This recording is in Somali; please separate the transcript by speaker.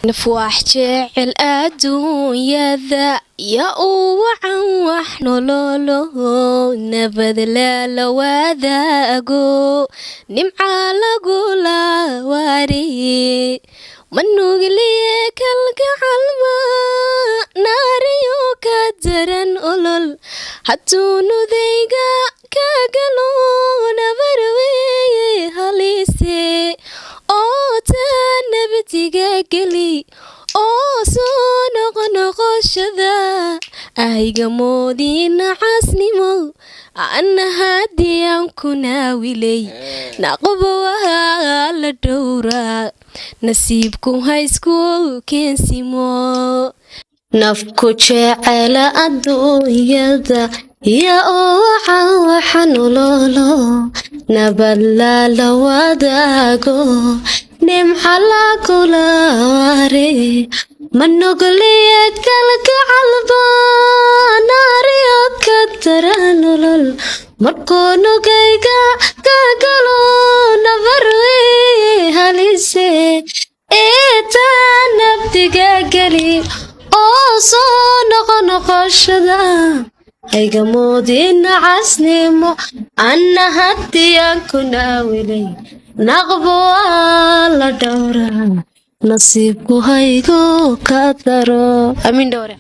Speaker 1: نفواح جعل الدنيا ذا يا وعن وحن لولو نبذل لواذاقو نمع لقولا واري من نقليك القعلما ناريو كدرن أولول حتو نذيقا كاقلو نبروي هليسي نبتيجاكلي soo noqoshada ayga moodin casnimo ana hadiyaan kuna wilay naqbaha la dhowra nasiibku haysku keensimo nafku jecel adduunyada ya waxan lolo nabadla la wadaago nimxala kula wari manogoliyad kalka calba naariyad ka taranulol markoo nugayga ka galo nabarwe halise eetaan nabdiga geli oo soo noqoshada ayga moodin casnimo ana hadiyaan kuna wilay naqbo la dhowra nasiibku haygo ka daro amin dhowra